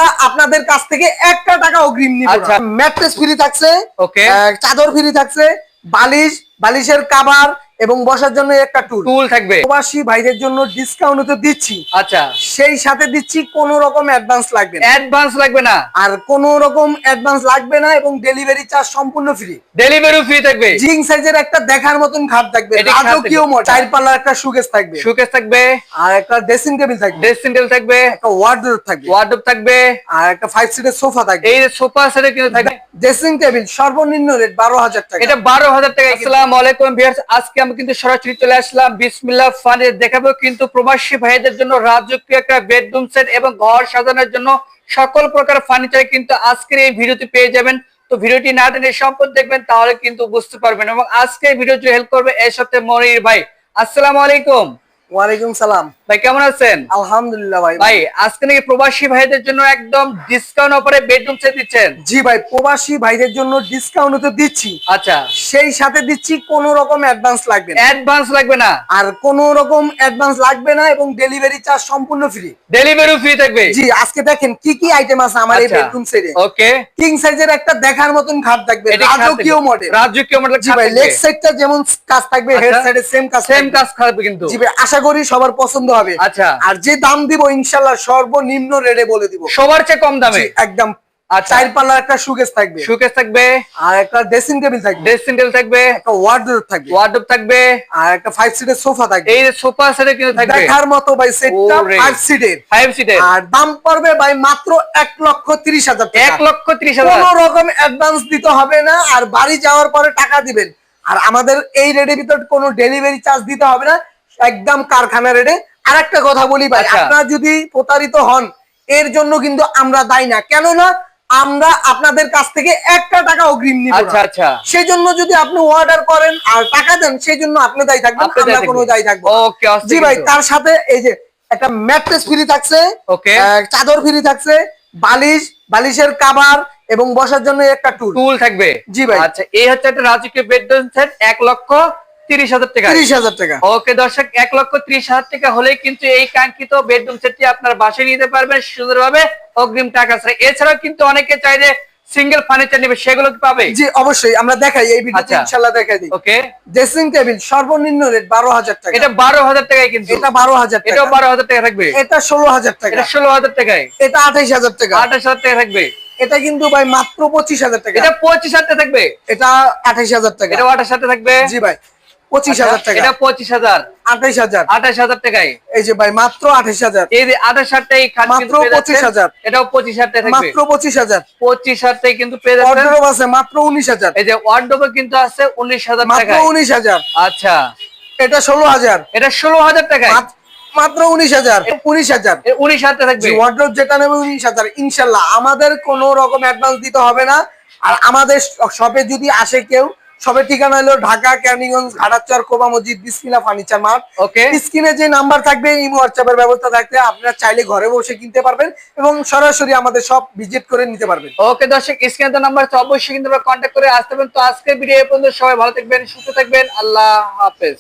আমরা আপনাদের কাছ থেকে 1 টাকা অগ্রিম নিব। আচ্ছা, ম্যাট্রেস ফ্রি থাকছে, ওকে, চাদর ফ্রি থাকছে, বালিশের কভার এবং বসার জন্য একটা টুল থাকবে। প্রবাসী ভাইদের জন্য ডিসকাউন্ট তো দিচ্ছি, আচ্ছা, সেই সাথে দিচ্ছি কোনো রকম অ্যাডভান্স লাগবে না। অ্যাডভান্স লাগবে না, আর কোনো রকম অ্যাডভান্স লাগবে না এবং ডেলিভারি চার্জ সম্পূর্ণ ফ্রি। ডেলিভারি ফ্রি থাকবে। জিং সাইজের একটা দেখার মতন খাট থাকবে, রাজকীয় মডেল, 4 পাল্লার একটা শোকেস থাকবে, থাকবে, আর একটা ড্রেসিং টেবিল থাকবে, থাকবে, একটা ওয়ার্ডরোব থাকবে, আর একটা 5 সিটের সোফা থাকবে। এই সোফা সেটে কিন্তু থাকবে। ড্রেসিং টেবিল সর্বনিম্ন রেট 12,000 টাকা। এটা 12,000 টাকা। আসসালামু আলাইকুম ভিউয়ার্স, আজকে আমি কিন্তু সরাসরি চলে আসলাম বিসমিল্লাহ ফানে। দেখাবো কিন্তু প্রবাসী ভাইদের জন্য রাজকীয় একটা বেডরুম সেট এবং ঘর সাজানোর জন্য সকল প্রকার ফার্নিচার কিন্তু আজকের এই ভিডিওতে পেয়ে যাবেন। তো ভিডিওটি না টেনে সম্পূর্ণ দেখবেন, তাহলে কিন্তু বুঝতে পারবেন। এবং আজকে ভিডিওটি হেল্প করবে এর সাথে মনির ভাই। আসসালামু আলাইকুম। ওয়ালাইকুম সালাম ভাই, কেমন আছেন? আলহামদুলিল্লাহ ভাই। ভাই, আজকে নাকি প্রবাসী ভাইদের জন্য একদম ডিসকাউন্ট অফারে বেডরুম সেট দিচ্ছেন? জি ভাই, প্রবাসী ভাইদের জন্য ডিসকাউন্ট তো দিচ্ছি, আচ্ছা, সেই সাথে দিচ্ছি কোনো রকম অ্যাডভান্স লাগবে না। অ্যাডভান্স লাগবে না, আর কোনো রকম অ্যাডভান্স লাগবে না এবং ডেলিভারি চার্জ সম্পূর্ণ ফ্রি। ডেলিভারি ফ্রি থাকবে। জি, আজকে দেখেন কি কি আইটেম আছে আমার এই বেডরুম সেটে। ওকে, কিং সাইজের একটা দেখার মতন খাট থাকবে, রাজকীয় মডেল। জি ভাই, লেগ সাইডটা যেমন কাজ থাকবে, হেড সাইডে সেম কাজ থাকবে কিন্তু। জি ভাই, আশা করি সবার পছন্দ হবে। আচ্ছা, আর যে দাম দিব ইনশাআল্লাহ সর্বনিম্ন রেটে বলে দিব, সবার চেয়ে কম দামে একদম। আচ্ছা, 4 পাল্লার একটা শোকেস থাকবে, আর একটা ড্রেসিং টেবিল থাকবে, একটা ওয়ার্ডরোব থাকবে, আর একটা 5 সিটের সোফা থাকবে। এই সোফা সেটে কিন্তু থাকবে দেখার মতো ভাই, সেটটা 5 সিটের। আর দাম পড়বে ভাই মাত্র 1,30,000 টাকা। 1,30,000। কোনো রকম অ্যাডভান্স দিতে হবে না, আর বাড়ি যাওয়ার পরে টাকা দিবেন। আর আমাদের এই রেটের ভিতর কোনো ডেলিভারি চার্জ দিতে হবে না, একদম কারখানা রেটে। আরেকটা কথা বলি ভাই, আপনারা যদি প্রতারিত হন এর জন্য কিন্তু আমরা দায়ী না, কেননা আমরা আপনাদের কাছ থেকে 1 টাকা অগ্রিম নিব। আচ্ছা, সেই জন্য যদি আপনি অর্ডার করেন আর টাকা দেন, সেই জন্য আপনি দায়ী থাকবেন, আমরা কোনো দায়ী থাকবো না। ওকে, জি ভাই, তার সাথে এই যে একটা ম্যাট্রেস ফ্রি থাকছে, ওকে, চাদর ফ্রি থাকছে, বালিশের কভার এবং বসার জন্য একটা টুল থাকবে। জি ভাই। আচ্ছা, এই হচ্ছে একটা রাজকীয় বেডরুম সেট 1,30,000 টাকা। 30,000 টাকা। ওকে দর্শক, 1,30,000 টাকা হলেই কিন্তু এই কাঙ্ক্ষিত বেডরুম সেটটি আপনার বাসায় নিতে পারবেন সুন্দরভাবে অগ্রিম টাকা ছাড়া। এছাড়াও কিন্তু অনেকে চাইলে সিঙ্গেল ফার্নিচার নেবে, সেগুলো কি পাবে? জি অবশ্যই, আমরা দেখাই এই ভিডিওতে ইনশাআল্লাহ দেখাই দিই। ওকে, ড্রেসিং টেবিল সর্বনিম্ন রেট 12,000 টাকা। এটা 12,000 টাকায় কিন্তু। এটা 12,000 টাকা। এটাও 12,000 টাকা থাকবে। এটা 16,000 টাকা। এটা 16,000 টাকায়। এটা 28,000 টাকা। 28,000 টাকা থাকবে। এটা কিন্তু ভাই মাত্র 25,000 টাকা। এটা 25,000 টাকা থাকবে। এটা 28,000 টাকা। এটা 28,000 টাকা থাকবে। জি ভাই, 25,000 টাকা। এটা 25,000। 28,000 টাকায়। এই যে ভাই মাত্র 28,000। এই যে 28,000 টাকায় খাট মাত্র 25,000। এটাও 25,000 টাকা থাকবে। মাত্র 25,000। 25,000 টাকায় কিন্তু পেয়ে যাচ্ছেন। ওয়ার্ডরোব আছে মাত্র 19,000। এই যে ওয়ার্ডরোব কিন্তু আছে 19,000 মাত্র টাকায়। 19,000। আচ্ছা, এটা 16,000। এটা 16,000 টাকায়। মাত্র 19,000। 19,000। 19,000 টাকা থাকবে। ওয়ার্ডরোব যেটা নেবে 19,000। ইনশাআল্লাহ আমাদের কোনো রকম অ্যাডভান্স দিতে হবে না। আর আমাদের শপে যদি আসে কেউ, শপের ঠিকানা হলো ঢাকা কেরানীগঞ্জ ঘাটাচর কোবা মসজিদ বিসমিল্লাহ ফার্নিচার মার্ট। ওকে, স্ক্রিনে যে নাম্বার থাকবে ইমো হোয়াটসঅ্যাপের ব্যবস্থা থাকবে, আপনারা চাইলে ঘরে বসে কিনতে পারবেন এবং সরাসরি আমাদের শপ ভিজিট করে নিতে পারবেন। ওকে দর্শক, স্ক্রিনে নাম্বার আছে, অবশ্যই কিন্তু কন্ট্যাক্ট করে আসতে পারেন। তো আজকের ভিডিও এই পর্যন্ত। সবাই ভালো থাকবেন, সুস্থ থাকবেন। আল্লাহ হাফেজ।